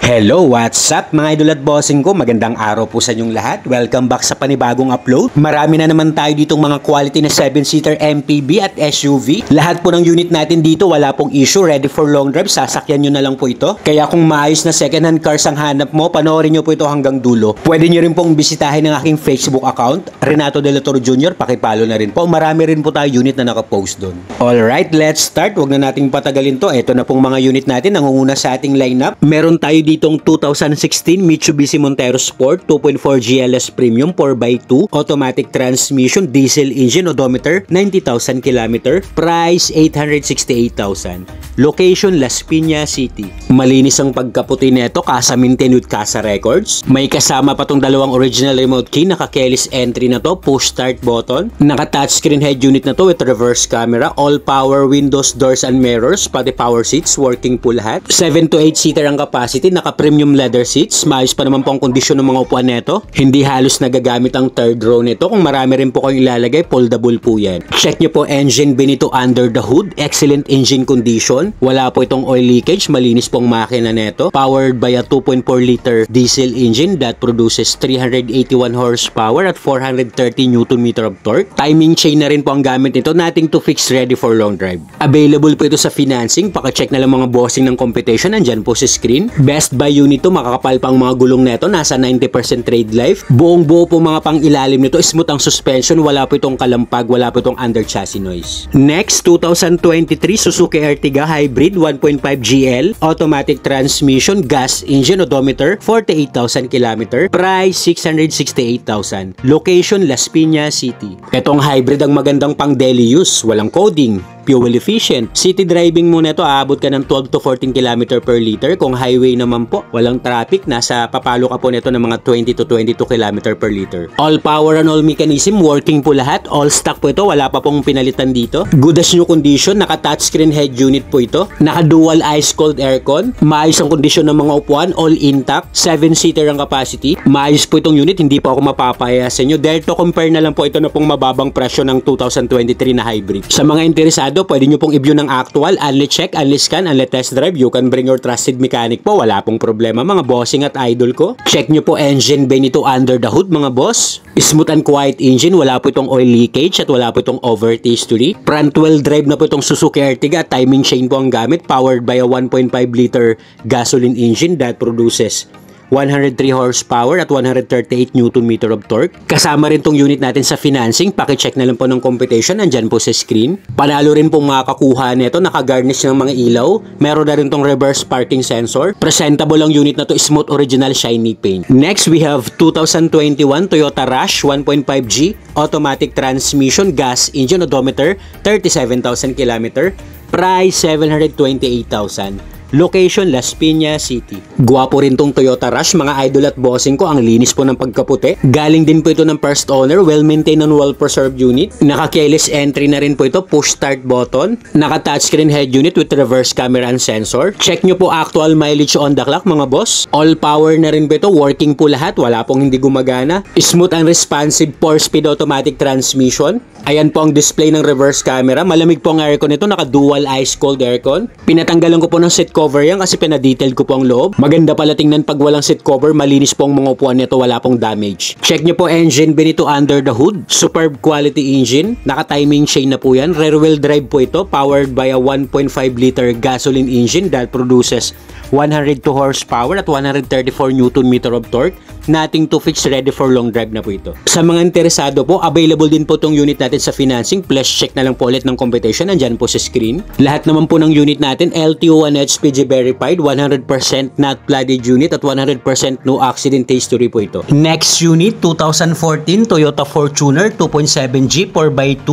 Hello, what's up mga idol at bossing ko? Magandang araw po sa inyong lahat. Welcome back sa panibagong upload. Marami na naman tayo ditong mga quality na 7-seater MPV at SUV. Lahat po ng unit natin dito, wala pong issue. Ready for long drive. Sasakyan nyo na lang po ito. Kaya kung maayos na second hand cars ang hanap mo, panoorin nyo po ito hanggang dulo. Pwede nyo rin pong bisitahin ang aking Facebook account, Renato De La Torre Jr. Pakipalo na rin po. Marami rin po tayo unit na nakapost doon. Alright, let's start. Huwag na nating patagalin to. Ito na pong mga unit natin. Nangunguna sa ating lineup. Meron tayo ditong 2016 Mitsubishi Montero Sport 2.4 GLS Premium 4x2 automatic transmission diesel engine odometer 90,000 km price 868,000 location Las Piñas City. Malinis ang pagkaputi nito, Casa maintain with Casa records. May kasama pa tong dalawang original remote key, naka-keyless entry na to, push start button, naka-touchscreen head unit na to with reverse camera, all power windows, doors and mirrors, pati power seats working po lahat. 7 to 8 seater ang capacity, naka-premium leather seats. Maayos pa naman po ang kondisyon ng mga upuan nito. Hindi halos nagagamit ang third row nito. Kung marami rin po kayong ilalagay, foldable po yan. Check nyo po engine bay nito under the hood. Excellent engine condition. Wala po itong oil leakage. Malinis po ang makina nito. Powered by a 2.4 liter diesel engine that produces 381 horsepower at 430 Nm of torque. Timing chain na rin po ang gamit nito. Nothing to fix, ready for long drive. Available po ito sa financing. Paka-check na lang mga bossing ng competition. Nandyan po sa screen. Best buy unit to, makakapal pa ang mga gulong nito, nasa 90% trade life. Buong buo po mga pang ilalim nito, smooth ang suspension, wala po itong kalampag, wala po itong under chassis noise. Next, 2023 Suzuki Ertiga Hybrid 1.5 GL, automatic transmission, gas engine, odometer 48,000 km, price 668,000. Location Las Piñas City. Itong hybrid ang magandang pang daily use, walang coding, fuel efficient. City driving mo na ito, aabot ka ng 12 to 14 km per liter. Kung highway naman po, walang traffic, nasa papalo ka po nito ng mga 20 to 22 km per liter. All power and all mechanism, working po lahat. All stock po ito, wala pa pong pinalitan dito. Good as new condition, naka-touchscreen head unit po ito. Naka-dual ice cold aircon. Maayos ang kondisyon ng mga upuan, all intact. 7-seater ang capacity. Maayos po itong unit, hindi po ako mapapaya sa inyo. Dare to compare na lang po ito na pong mababang presyo ng 2023 na hybrid. Sa mga interesado, pwede nyo pong i-view ng actual, unli check, unli scan, unli test drive. You can bring your trusted mechanic po. Wala pong problema mga bossing at idol ko. Check nyo po engine bay nito under the hood mga boss. Smooth and quiet engine. Wala po itong oil leakage at wala po itong overtaste history. Front wheel drive na po itong Suzuki Ertiga. Timing chain po ang gamit. Powered by a 1.5 liter gasoline engine that produces 103 horsepower at 138 Nm of torque. Kasama rin tong unit natin sa financing. Paki-check na lang po ng competition. Nandyan po sa screen. Panalo rin pong makakakuha nito. Naka-garnish ng mga ilaw. Meron na rin tong reverse parking sensor. Presentable ang unit na to. Smooth original shiny paint. Next, we have 2021 Toyota Rush 1.5G automatic transmission, gas engine, odometer 37,000 km. Price 728,000. Location Las Piñas City. Guwapo rin tong Toyota Rush mga idol at bossing ko. Ang linis po ng pagkaputi. Galing din po ito ng first owner. Well maintained and well preserved unit. Naka-keyless entry na rin po ito. Push start button. Naka-touchscreen head unit with reverse camera and sensor. Check nyo po actual mileage on the clock mga boss. All power na rin po ito. Working po lahat. Wala pong hindi gumagana. Smooth and responsive 4-speed automatic transmission. Ayan po ang display ng reverse camera. Malamig po ang aircon nito. Naka-dual ice cold aircon. Pinatanggalan ko po ng seat cover yan kasi pinadetail ko po ang loob. Maganda pala tingnan pag walang seat cover. Malinis po ang mga upuan nito. Wala pong damage. Check nyo po engine bay nito under the hood. Superb quality engine. Naka-timing chain na po yan. Rear wheel drive po ito. Powered by a 1.5 liter gasoline engine that produces 102 horsepower at 134 Nm of torque. Nothing to fix, ready for long drive na po ito. Sa mga interesado po, available din po itong unit natin sa financing. Plus check na lang po ulit ng competition. Nandyan po sa screen. Lahat naman po ng unit natin, LTO1 HPG verified, 100% not flooded unit at 100% no accident history po ito. Next unit, 2014 Toyota Fortuner 2.7G 4x2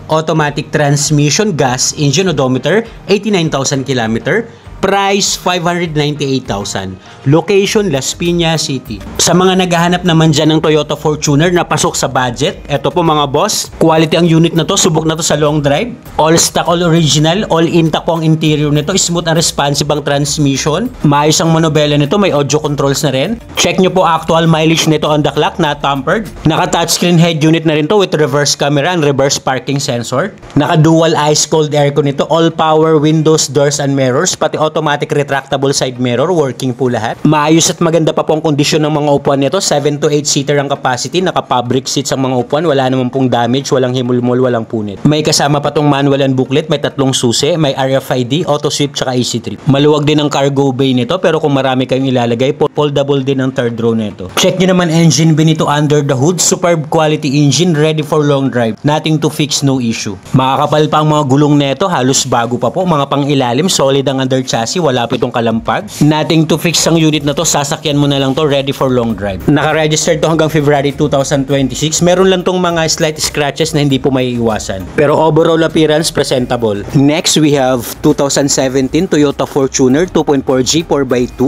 automatic transmission, gas engine, odometer 89,000 km. Price 598,000. Location Las Piñas City. Sa mga naghahanap naman dyan ng Toyota Fortuner na pasok sa budget, eto po mga boss, quality ang unit na to, subok na to sa long drive. All stock, all original, all intact po ang interior nito, smooth and responsive ang transmission. Maayos ang monobela nito, may audio controls na rin. Check nyo po actual mileage nito on the clock, not tampered. Naka touchscreen head unit na rin to with reverse camera and reverse parking sensor. Naka dual ice cold aircon nito, all power windows, doors and mirrors, pati automatic retractable side mirror, working po lahat. Maayos at maganda pa po ang kondisyon ng mga upuan nito. 7 to 8 seater ang capacity, naka-fabric seats ang mga upuan, wala naman pong damage, walang himulmol, walang punit. May kasama pa tong manual and booklet, may 3 susi, may RFID, auto sweep, tsaka easy trip. Maluwag din ang cargo bay nito, pero kung marami kayong ilalagay, foldable din ang third row nito. Check nyo naman engine bay nito under the hood, superb quality engine, ready for long drive. Nothing to fix, no issue. Makakapal pa ang mga gulong nito, halos bago pa po. Mga pang ilalim, solid ang under chassis, wala pa itong kalampag. Nothing to fix ang unit na to, sasakyan mo na lang to, ready for long drive. Naka-register to hanggang February 2026. Meron lang tong mga slight scratches na hindi po may iwasan. Pero overall appearance, presentable. Next, we have 2017 Toyota Fortuner 2.4G 4x2.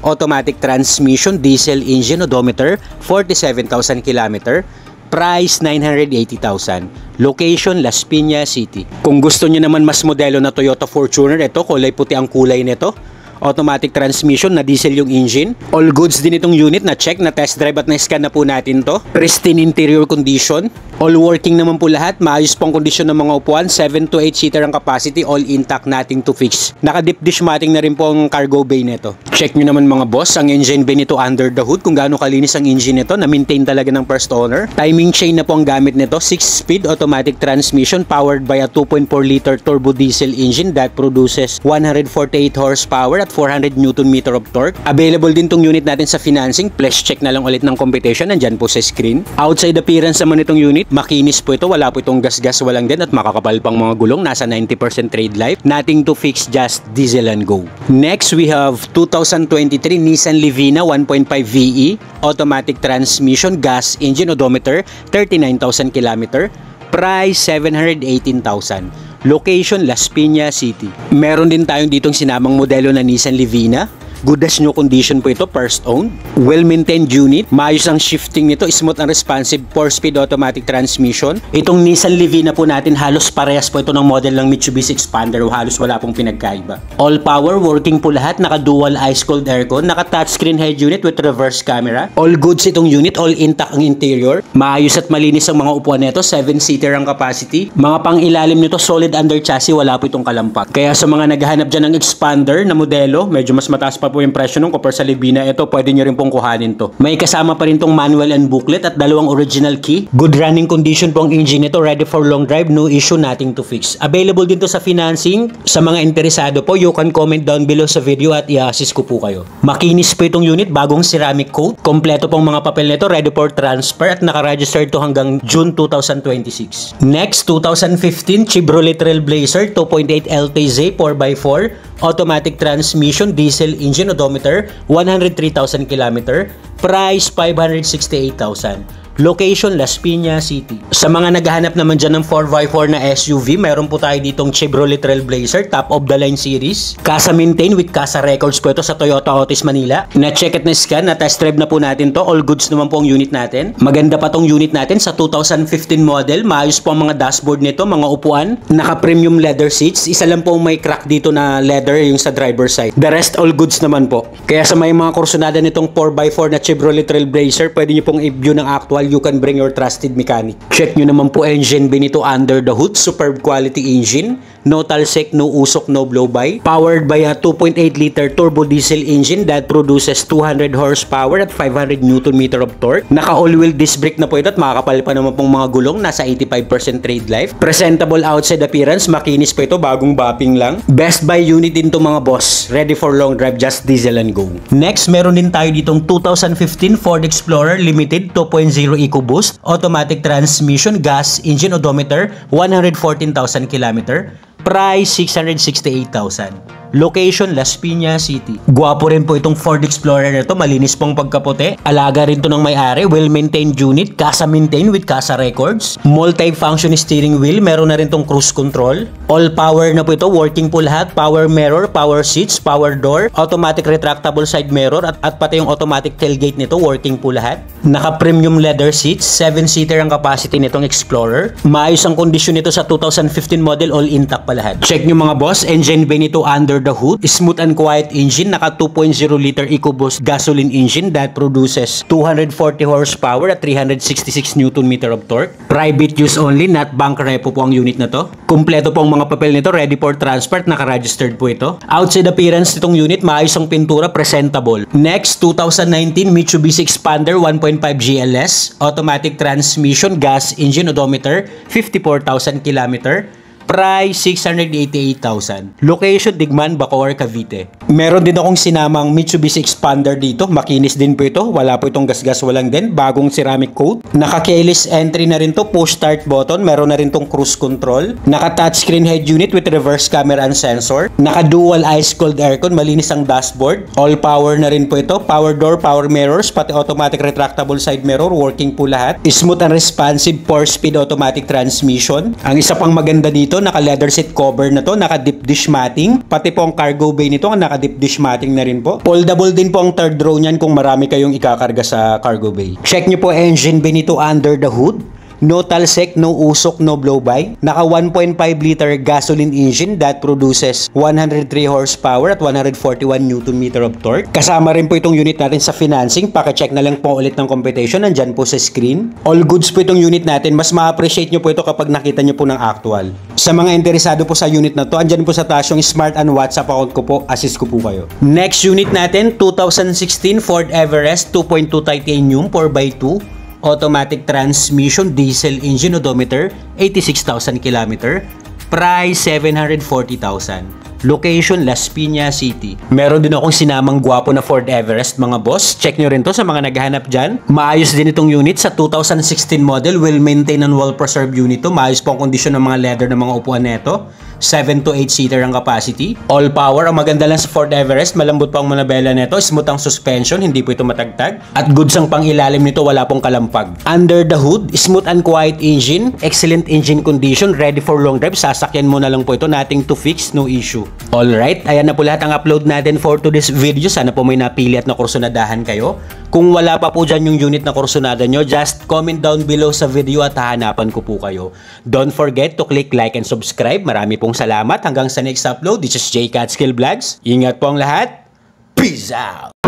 Automatic transmission, diesel engine, odometer, 47,000 km. Price, 980,000. Location, Las Piñas City. Kung gusto niyo naman mas modelo na Toyota Fortuner, ito, kulay puti ang kulay nito. Automatic transmission na diesel yung engine. All goods din itong unit na check, na test drive at na-scan na po natin to. Pristine interior condition. All working naman po lahat. Maayos pong kondisyon ng mga upuan. 7 to 8 seater ang capacity. All intact, nothing to fix. Naka-deep dish matting na rin po ang cargo bay nito. Check nyo naman mga boss, ang engine bay nito under the hood. Kung gaano kalinis ang engine nito. Na-maintain talaga ng first owner. Timing chain na po ang gamit nito. 6-speed automatic transmission powered by a 2.4 liter turbo diesel engine that produces 148 horsepower at 400 Nm of torque. Available din tong unit natin sa financing. Please check na lang ulit ng competition. Nandyan po sa screen. Outside appearance naman itong unit. Makinis po ito. Wala po itong gas-gas, walang din. At makakapal pang mga gulong. Nasa 90% trade life. Nothing to fix, just diesel and go. Next, we have 2023 Nissan Livina 1.5 VE. Automatic transmission, gas engine, odometer, 39,000 km. Price, 718,000. Location, Las Piñas City. Meron din tayong ditong sinamang modelo na Nissan Livina. Good as new condition po ito, first owned. Well-maintained unit. Maayos ang shifting nito. Smooth and responsive 4-speed automatic transmission. Itong Nissan Livina po natin, halos parehas po ito ng model ng Mitsubishi Expander. Halos wala pong pinagkaiba. All power, working po lahat. Naka-dual ice-cold aircon. Naka-touchscreen head unit with reverse camera. All goods itong unit. All intact ang interior. Maayos at malinis ang mga upuan nito. 7-seater ang capacity. Mga pang-ilalim nito, solid under chassis. Wala po itong kalampak. Kaya sa mga naghahanap dyan ng Expander na modelo, medyo mas mataas pa po yung presyo nung compare sa Livina, ito pwede nyo rin pong kuhanin to. May kasama pa rin tong manual and booklet at 2 original key. Good running condition po ang engine nito, ready for long drive, no issue, nothing to fix. Available din to sa financing. Sa mga interesado po, you can comment down below sa video at i-assist ko po kayo. Makinis po itong unit, bagong ceramic coat. Kompleto pong mga papel nito, ready for transfer at naka-register to hanggang June 2026. Next, 2015 Chevrolet Trailblazer 2.8 LTZ 4x4. Automatic transmission, diesel engine, odometer, 103,000 km. Price, 568,000. Location, Las Piñas City. Sa mga naghahanap naman dyan ng 4x4 na SUV, meron po tayo ditong Chevrolet Trailblazer, top of the line series. Casa maintain with Casa records po ito sa Toyota Otis, Manila. Na-check at na-scan, na-test drive na po natin to. All goods naman po ang unit natin. Maganda pa tong unit natin sa 2015 model. Maayos po ang mga dashboard nito, mga upuan. Naka-premium leather seats. Isa lang po may crack dito na leather, yung sa driver side. The rest, all goods naman po. Kaya sa may mga kursunada nitong 4x4 na Chevrolet Trailblazer, pwede nyo pong i-view ng actual, you can bring your trusted mechanic. Check nyo naman po engine bay nito under the hood. Superb quality engine. No talsik, no usok, no blow-by. Powered by a 2.8 liter turbo diesel engine that produces 200 horsepower at 500 Nm of torque. Naka all-wheel disc brake na po ito at makakapal pa naman pong mga gulong. Nasa 85% trade life. Presentable outside appearance. Makinis pa ito. Bagong bapping lang. Best buy unit din to mga boss. Ready for long drive. Just diesel and go. Next, meron din tayo ditong 2015 Ford Explorer Limited 2.0 EcoBoost. Automatic transmission, gas engine, odometer, 114,000 km. Price, 668,000. Location, Las Piñas City. Guwapo rin po itong Ford Explorer na ito. Malinis pong pagkaputi. Alaga rin to ng may-ari. Well-maintained unit. Casa maintained with Casa records. Multi-function steering wheel. Meron na rin tong cruise control. All power na po ito. Working po lahat. Power mirror, power seats, power door, automatic retractable side mirror at pati yung automatic tailgate nito. Working po lahat. Naka-premium leather seats. 7-seater ang capacity nitong Explorer. Maayos ang kondisyon nito sa 2015 model. All intact pa lahat. Check nyo mga boss. Engine bay nito under under the hood. Smooth and quiet engine, naka 2.0 liter EcoBoost gasoline engine that produces 240 horsepower at 366 Nm of torque. Private use only, not bank repo po ang unit na to. Kumpleto po ang mga papel nito, ready for transport, naka-registered po ito. Outside appearance nitong unit, maayos ang pintura, presentable. Next, 2019 Mitsubishi Expander 1.5 GLS, automatic transmission, gas engine, odometer, 54,000 km. Price, 688,000. Location, Digman, Bacoor, Cavite. Meron din akong sinamang Mitsubishi Expander dito. Makinis din po ito. Wala po itong gasgas, walang din. Bagong ceramic coat. Naka-keyless entry na rin to. Push start button. Meron na rin tong cruise control. Naka-touchscreen head unit with reverse camera and sensor. Naka-dual ice cold aircon. Malinis ang dashboard. All power na rin po ito. Power door, power mirrors, pati automatic retractable side mirror. Working po lahat. Smooth and responsive 4-speed automatic transmission. Ang isa pang maganda dito, naka-leather seat cover na to, naka-deep dish matting, pati po ang cargo bay nito, naka-deep dish matting na rin po. Foldable din po ang third row niyan kung marami kayong ikakarga sa cargo bay. Check nyo po engine bay nito under the hood. No talsek, no usok, no blow-by. Naka 1.5 liter gasoline engine that produces 103 horsepower at 141 Nm of torque. Kasama rin po itong unit natin sa financing. Paki-check na lang po ulit ng computation. Nandyan po sa screen. All goods po itong unit natin. Mas ma-appreciate nyo po ito kapag nakita nyo po ng actual. Sa mga interesado po sa unit na to, andyan po sa taas yung Smart and WhatsApp account ko po. Assist ko po kayo. Next unit natin, 2016 Ford Everest 2.2 Titanium 4x2. Automatic transmission, diesel engine, odometer, 86,000 km. Price, 740,000. Location, Las Piñas City. Meron din akong sinamang gwapo na Ford Everest, mga boss. Check nyo rin to sa mga naghahanap dyan. Maayos din itong unit sa 2016 model. Well-maintained and well-preserved unit to. Maayos po ang kondisyon ng mga leather ng mga upuan neto. 7 to 8 seater ang capacity. All power. Ang maganda lang sa Ford Everest, malambot po ang manabela nito. Smooth ang suspension, hindi po ito matagtag. At goods ang pang-ilalim nito, wala pong kalampag. Under the hood, smooth and quiet engine. Excellent engine condition, ready for long drive. Sasakyan mo na lang po ito. Nothing to fix, no issue. Alright, ayan na po lahat ang upload natin for today's video. Sana po may napili at nakursunadahan kayo. Kung wala pa po dyan yung unit na kursunada nyo, just comment down below sa video at hahanapan ko po kayo. Don't forget to click like and subscribe. Marami pong salamat. Hanggang sa next upload. This is J. Catskill Vlogs. Ingat po ang lahat. Peace out!